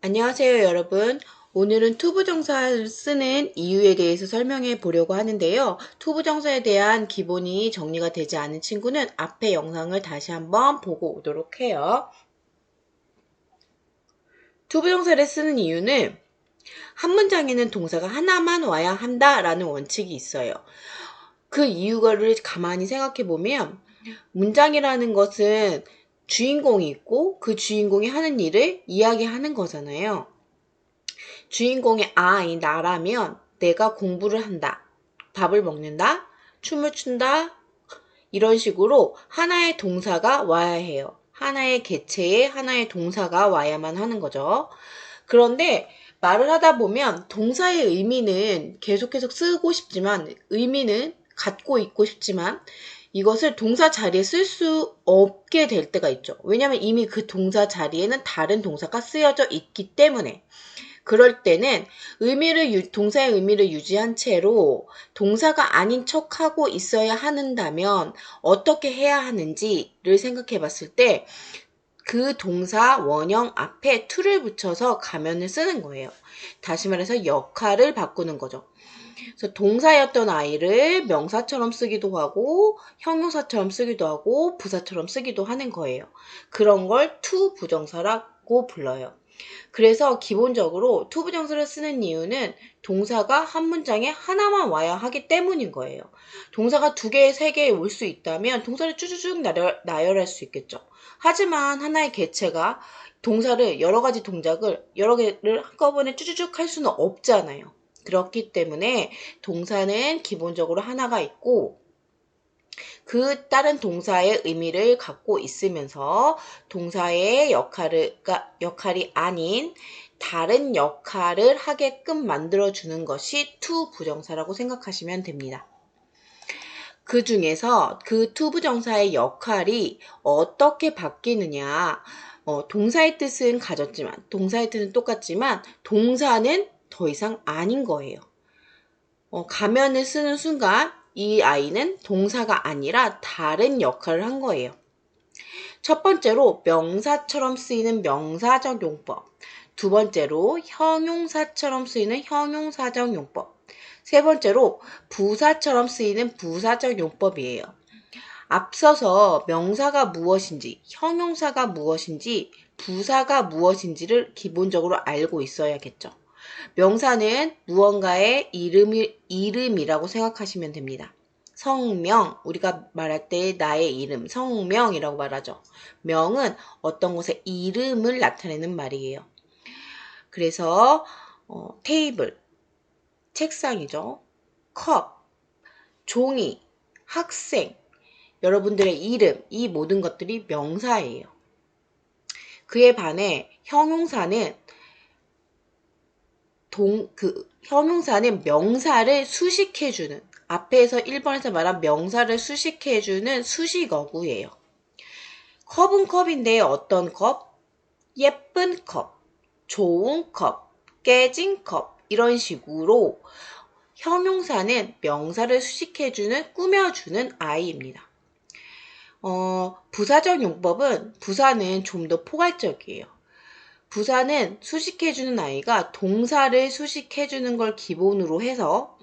안녕하세요, 여러분. 오늘은 투부정사를 쓰는 이유에 대해서 설명해 보려고 하는데요. 투부정사에 대한 기본이 정리가 되지 않은 친구는 앞에 영상을 다시 한번 보고 오도록 해요. 투부정사를 쓰는 이유는 한 문장에는 동사가 하나만 와야 한다라는 원칙이 있어요. 그 이유를 가만히 생각해 보면 문장이라는 것은 주인공이 있고 그 주인공이 하는 일을 이야기하는 거잖아요. 주인공의 I, 나라면 내가 공부를 한다, 밥을 먹는다, 춤을 춘다, 이런 식으로 하나의 동사가 와야 해요. 하나의 개체에 하나의 동사가 와야만 하는 거죠. 그런데 말을 하다 보면 동사의 의미는 계속해서 쓰고 싶지만, 의미는 갖고 있고 싶지만, 이것을 동사 자리에 쓸 수 없게 될 때가 있죠. 왜냐하면 이미 그 동사 자리에는 다른 동사가 쓰여져 있기 때문에. 그럴 때는 동사의 의미를 유지한 채로 동사가 아닌 척하고 있어야 한다면 어떻게 해야 하는지를 생각해 봤을 때 그 동사 원형 앞에 to를 붙여서 가면을 쓰는 거예요. 다시 말해서 역할을 바꾸는 거죠. 그래서 동사였던 아이를 명사처럼 쓰기도 하고 형용사처럼 쓰기도 하고 부사처럼 쓰기도 하는 거예요. 그런 걸 to 부정사라고 불러요. 그래서 기본적으로 to 부정사를 쓰는 이유는 동사가 한 문장에 하나만 와야 하기 때문인 거예요. 동사가 두 개, 세 개 올 수 있다면 동사를 쭈쭈쭈 나열할 수 있겠죠. 하지만 하나의 개체가 동사를 여러 가지 동작을 여러 개를 한꺼번에 쭈쭈쭉 할 수는 없잖아요. 그렇기 때문에 동사는 기본적으로 하나가 있고 그 다른 동사의 의미를 갖고 있으면서 동사의 역할이 아닌 다른 역할을 하게끔 만들어주는 것이 to 부정사라고 생각하시면 됩니다. 그 중에서 그 to 부정사의 역할이 어떻게 바뀌느냐, 동사의 뜻은 가졌지만, 동사의 뜻은 똑같지만, 동사는 더 이상 아닌 거예요. 가면을 쓰는 순간 이 아이는 동사가 아니라 다른 역할을 한 거예요. 첫 번째로 명사처럼 쓰이는 명사적 용법. 두 번째로 형용사처럼 쓰이는 형용사적 용법. 세 번째로 부사처럼 쓰이는 부사적 용법이에요. 앞서서 명사가 무엇인지, 형용사가 무엇인지, 부사가 무엇인지를 기본적으로 알고 있어야겠죠. 명사는 무언가의 이름이라고 생각하시면 됩니다. 성명, 우리가 말할 때 나의 이름, 성명이라고 말하죠. 명은 어떤 것의 이름을 나타내는 말이에요. 그래서 테이블, 책상이죠. 컵, 종이, 학생, 여러분들의 이름, 이 모든 것들이 명사예요. 그에 반해 형용사는 명사를 수식해주는, 앞에서 1번에서 말한 명사를 수식해주는 수식어구예요. 컵은 컵인데 어떤 컵? 예쁜 컵, 좋은 컵, 깨진 컵, 이런 식으로 형용사는 명사를 수식해주는, 꾸며주는 아이입니다. 부사적 용법은, 부사는 좀 더 포괄적이에요. 부사는 수식해주는 아이가 동사를 수식해주는 걸 기본으로 해서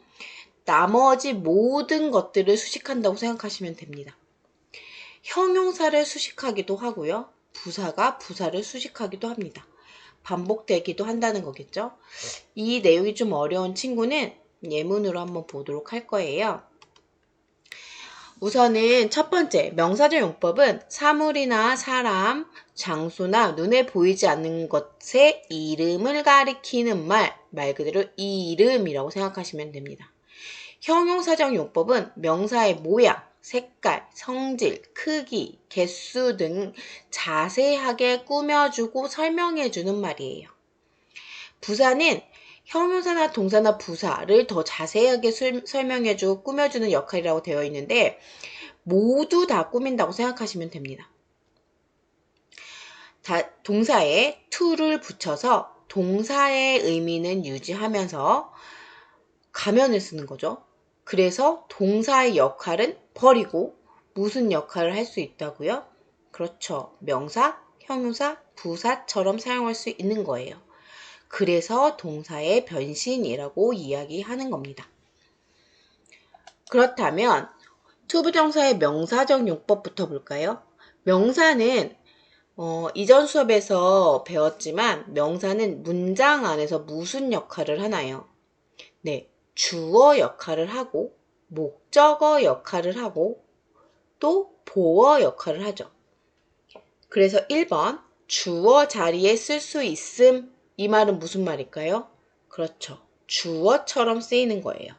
나머지 모든 것들을 수식한다고 생각하시면 됩니다. 형용사를 수식하기도 하고요. 부사가 부사를 수식하기도 합니다. 반복되기도 한다는 거겠죠. 이 내용이 좀 어려운 친구는 예문으로 한번 보도록 할 거예요. 우선은 첫 번째, 명사적 용법은 사물이나 사람, 장소나 눈에 보이지 않는 것의 이름을 가리키는 말 그대로 이름이라고 생각하시면 됩니다. 형용사적 용법은 명사의 모양, 색깔, 성질, 크기, 개수 등 자세하게 꾸며주고 설명해주는 말이에요. 부사는 형용사나 동사나 부사를 더 자세하게 설명해주고 꾸며주는 역할이라고 되어 있는데 모두 다 꾸민다고 생각하시면 됩니다. 동사에 to를 붙여서 동사의 의미는 유지하면서 가면을 쓰는 거죠. 그래서 동사의 역할은 버리고 무슨 역할을 할 수 있다고요? 그렇죠. 명사, 형용사, 부사처럼 사용할 수 있는 거예요. 그래서 동사의 변신이라고 이야기하는 겁니다. 그렇다면 투부정사의 명사적 용법부터 볼까요? 명사는 이전 수업에서 배웠지만 명사는 문장 안에서 무슨 역할을 하나요? 네, 주어 역할을 하고 목적어 역할을 하고 또 보어 역할을 하죠. 그래서 1번 주어 자리에 쓸 수 있음, 이 말은 무슨 말일까요? 그렇죠. 주어처럼 쓰이는 거예요.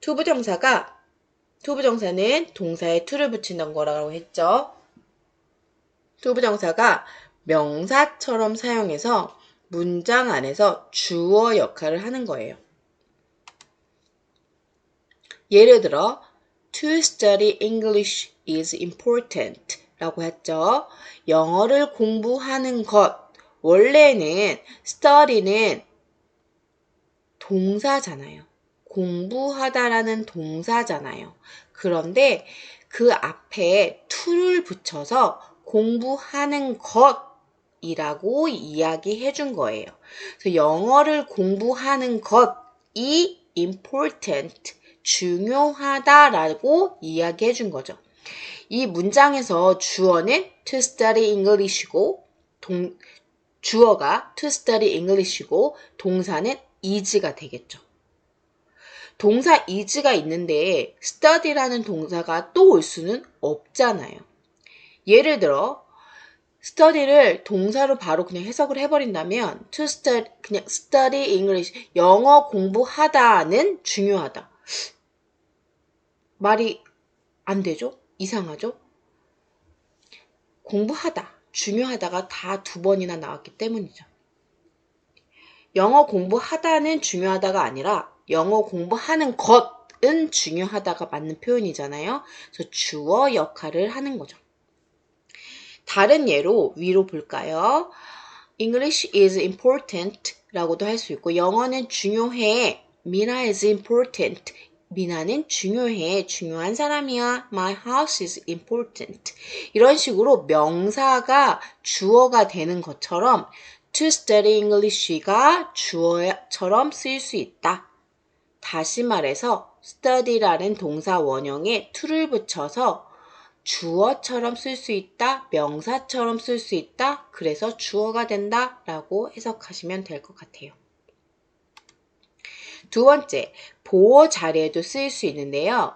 투부정사는 동사에 to를 붙이는 거라고 했죠. 투부정사가 명사처럼 사용해서 문장 안에서 주어 역할을 하는 거예요. 예를 들어 To study English is important 라고 했죠. 영어를 공부하는 것. 원래는 study는 동사잖아요. 공부하다라는 동사잖아요. 그런데 그 앞에 to를 붙여서 공부하는 것이라고 이야기해 준 거예요. 그래서 영어를 공부하는 것이 important, 중요하다라고 이야기해 준 거죠. 이 문장에서 주어는 to study English이고 주어가 to study English이고 동사는 is가 되겠죠. 동사 is가 있는데 study라는 동사가 또 올 수는 없잖아요. 예를 들어 study를 동사로 바로 그냥 해석을 해버린다면 to study, 그냥 study English, 영어 공부하다는 중요하다. 말이 안 되죠? 이상하죠? 공부하다, 중요하다가 다 2번이나 나왔기 때문이죠. 영어 공부하다는 중요하다가 아니라 영어 공부하는 것은 중요하다가 맞는 표현이잖아요. 그래서 주어 역할을 하는 거죠. 다른 예로 위로 볼까요? English is important 라고도 할 수 있고 영어는 중요해. Mina is important. 미나는 중요해. 중요한 사람이야. My house is important. 이런 식으로 명사가 주어가 되는 것처럼 to study English가 주어처럼 쓰일 수 있다. 다시 말해서 study라는 동사 원형에 to를 붙여서 주어처럼 쓸 수 있다, 명사처럼 쓸 수 있다, 그래서 주어가 된다 라고 해석하시면 될 것 같아요. 두 번째, 보어 자리에도 쓰일 수 있는데요.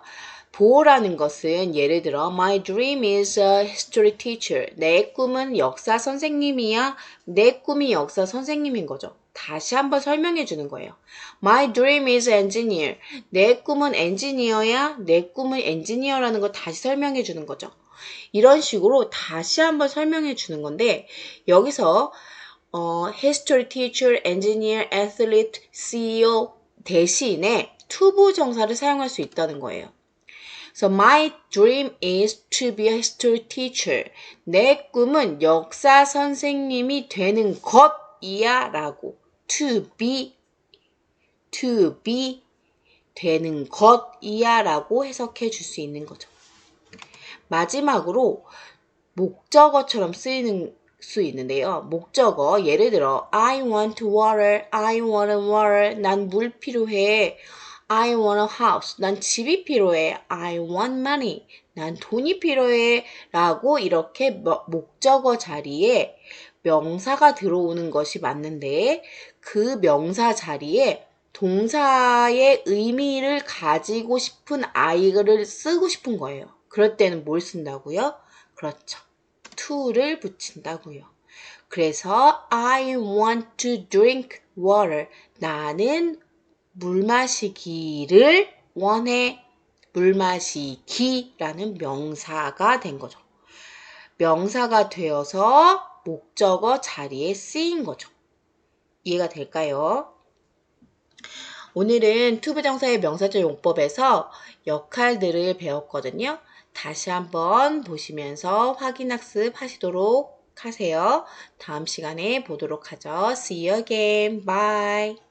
보어라는 것은 예를 들어 My dream is a history teacher. 내 꿈은 역사 선생님이야. 내 꿈이 역사 선생님인 거죠. 다시 한번 설명해 주는 거예요. My dream is engineer. 내 꿈은 엔지니어야. 내 꿈은 엔지니어라는 거 다시 설명해 주는 거죠. 이런 식으로 다시 한번 설명해 주는 건데 여기서 history teacher, engineer, athlete, CEO 대신에 투부정사를 사용할 수 있다는 거예요. So my dream is to be a history teacher. 내 꿈은 역사 선생님이 되는 것이야 라고 to be 되는 것이야 라고 해석해 줄 수 있는 거죠. 마지막으로 목적어처럼 쓰이는 수 있는데요. 목적어 예를 들어 I want water, I want water. 난 물 필요해. I want a house. 난 집이 필요해. I want money. 난 돈이 필요해. 라고 이렇게 목적어 자리에 명사가 들어오는 것이 맞는데 그 명사 자리에 동사의 의미를 가지고 싶은 아이를 쓰고 싶은 거예요. 그럴 때는 뭘 쓴다고요? 그렇죠. to를 붙인다고요. 그래서 I want to drink water. 나는 물 마시기를 원해. 물 마시기라는 명사가 된 거죠. 명사가 되어서 목적어 자리에 쓰인 거죠. 이해가 될까요? 오늘은 투부정사의 명사절 용법에서 역할들을 배웠거든요. 다시 한번 보시면서 확인학습 하시도록 하세요. 다음 시간에 보도록 하죠. See you again. Bye.